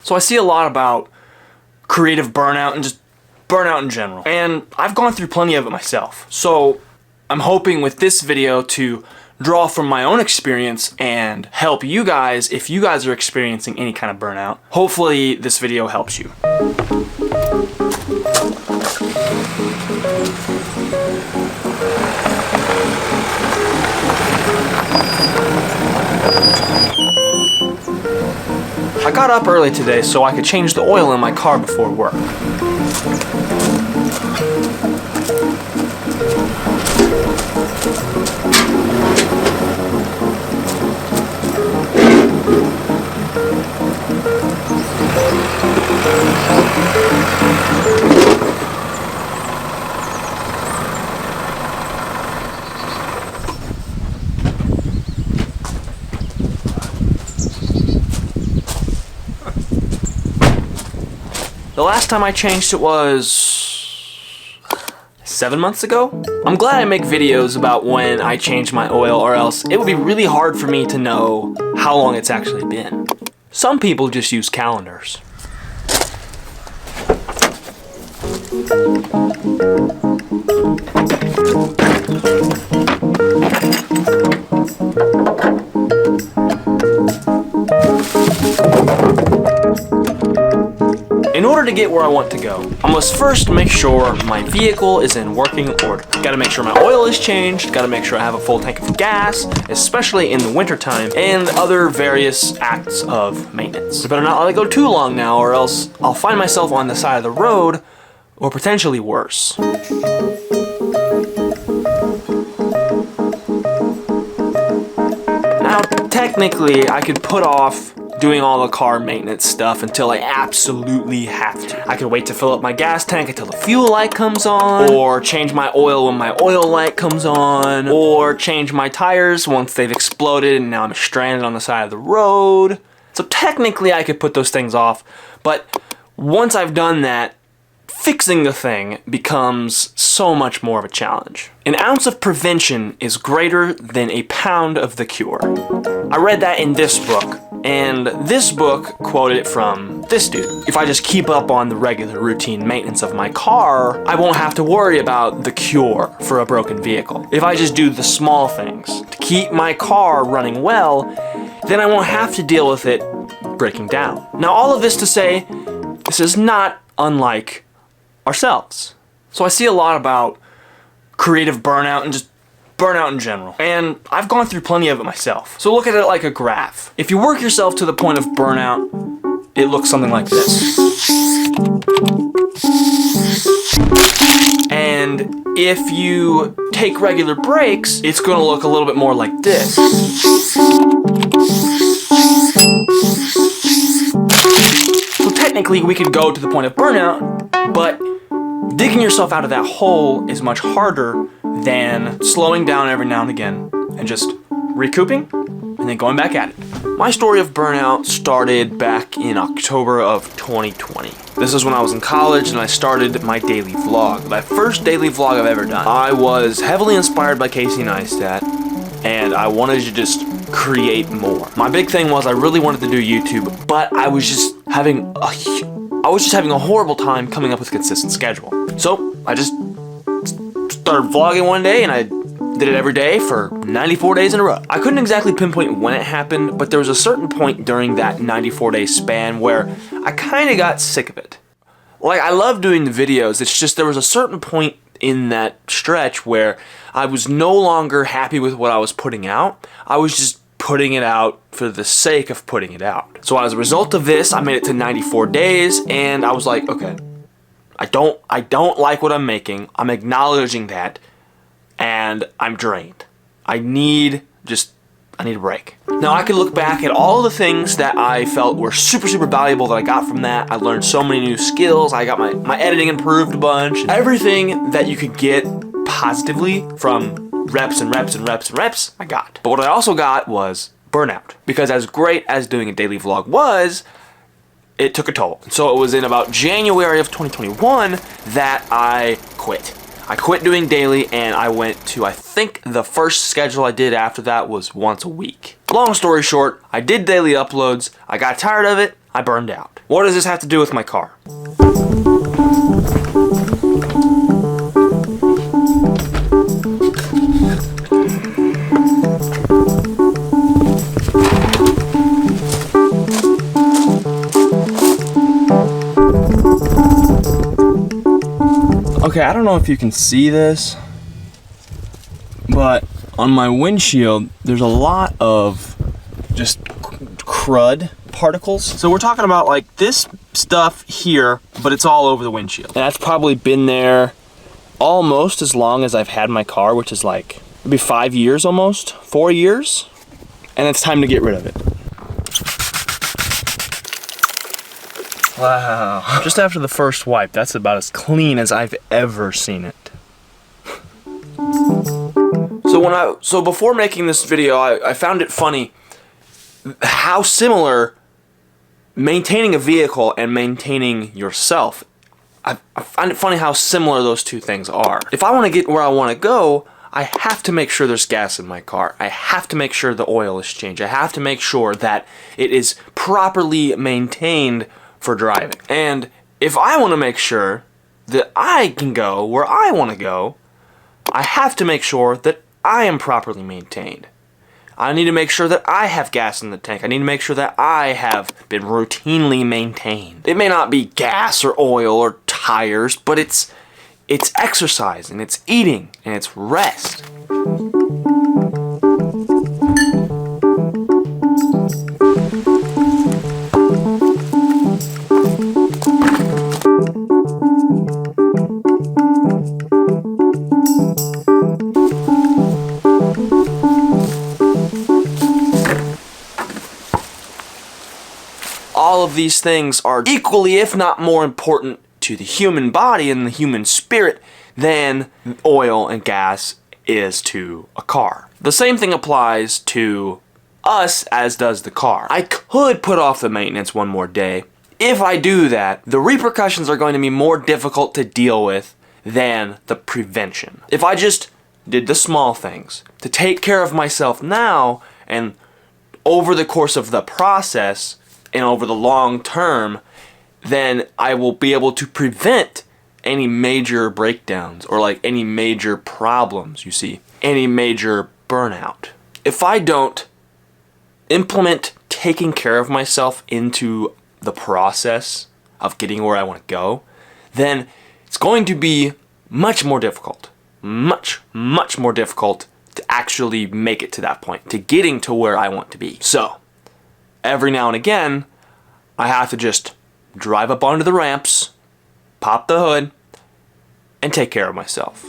So I see a lot about creative burnout and just burnout in general. And I've gone through plenty of it myself. So I'm hoping with this video to draw from my own experience and help you guys if you guys are experiencing any kind of burnout. Hopefully this video helps you. I got up early today so I could change the oil in my car before work. The last time I changed it was 7 months ago? I'm glad I make videos about when I change my oil, or else it would be really hard for me to know how long it's actually been. Some people just use calendars. In order to get where I want to go, I must first make sure my vehicle is in working order. Gotta make sure my oil is changed, gotta make sure I have a full tank of gas, especially in the wintertime, and other various acts of maintenance. I better not let it go too long now, or else I'll find myself on the side of the road, or potentially worse. Now, technically, I could put off doing all the car maintenance stuff until I absolutely have to. I could wait to fill up my gas tank until the fuel light comes on, or change my oil when my oil light comes on, or change my tires once they've exploded and now I'm stranded on the side of the road. So technically I could put those things off, but once I've done that, fixing the thing becomes so much more of a challenge. An ounce of prevention is greater than a pound of the cure. I read that in this book, and this book quoted it from this dude. If I just keep up on the regular routine maintenance of my car, I won't have to worry about the cure for a broken vehicle. If I just do the small things to keep my car running well, then I won't have to deal with it breaking down. Now, all of this to say, this is not unlike ourselves. So I see a lot about creative burnout and just burnout in general. And I've gone through plenty of it myself. So look at it like a graph. If you work yourself to the point of burnout, it looks something like this. And if you take regular breaks, it's going to look a little bit more like this. So technically we could go to the point of burnout, but digging yourself out of that hole is much harder than slowing down every now and again and just recouping and then going back at it. My story of burnout started back in October of 2020. This is when I was in college and I started my daily vlog. My first daily vlog I've ever done. I was heavily inspired by Casey Neistat and I wanted to just create more. My big thing was I really wanted to do YouTube, but I was just having a horrible time coming up with a consistent schedule. So I just started vlogging one day and I did it every day for 94 days in a row. I couldn't exactly pinpoint when it happened, but there was a certain point during that 94-day span where I kind of got sick of it. Like, I love doing the videos, it's just there was a certain point in that stretch where I was no longer happy with what I was putting out. I was just putting it out for the sake of putting it out. So as a result of this, I made it to 94 days and I was like, okay, I don't like what I'm making. I'm acknowledging that and I'm drained. I need a break. Now I can look back at all the things that I felt were super valuable that I got from that. I learned so many new skills. I got my editing improved a bunch. Everything that you could get positively from reps and reps and reps and reps, I got. But what I also got was burnout. Because as great as doing a daily vlog was, it took a toll. So it was in about January of 2021 that I quit. I quit doing daily and I went to, I think the first schedule I did after that was once a week. Long story short, I did daily uploads, I got tired of it, I burned out. What does this have to do with my car? Okay, I don't know if you can see this, but on my windshield, there's a lot of just crud particles. So we're talking about like this stuff here, but it's all over the windshield. And that's probably been there almost as long as I've had my car, which is like maybe 5 years almost, 4 years. And it's time to get rid of it. Wow. Just after the first wipe, that's about as clean as I've ever seen it. So before making this video, I found it funny how similar maintaining a vehicle and maintaining yourself. I find it funny how similar those two things are. If I want to get where I want to go, I have to make sure there's gas in my car. I have to make sure the oil is changed. I have to make sure that it is properly maintained for driving. And if I want to make sure that I can go where I want to go, I have to make sure that I am properly maintained. I need to make sure that I have gas in the tank. I need to make sure that I have been routinely maintained. It may not be gas or oil or tires, but it's exercise and it's eating and it's rest. All of these things are equally, if not more important to the human body and the human spirit than oil and gas is to a car. The same thing applies to us as does the car. I could put off the maintenance one more day. If I do that, the repercussions are going to be more difficult to deal with than the prevention. If I just did the small things to take care of myself now, and over the course of the process and over the long term, then I will be able to prevent any major breakdowns or like any major problems, you see, any major burnout. If I don't implement taking care of myself into the process of getting where I want to go, then it's going to be much more difficult, much more difficult to actually make it to that point, to getting to where I want to be. So, every now and again, I have to just drive up onto the ramps, pop the hood, and take care of myself.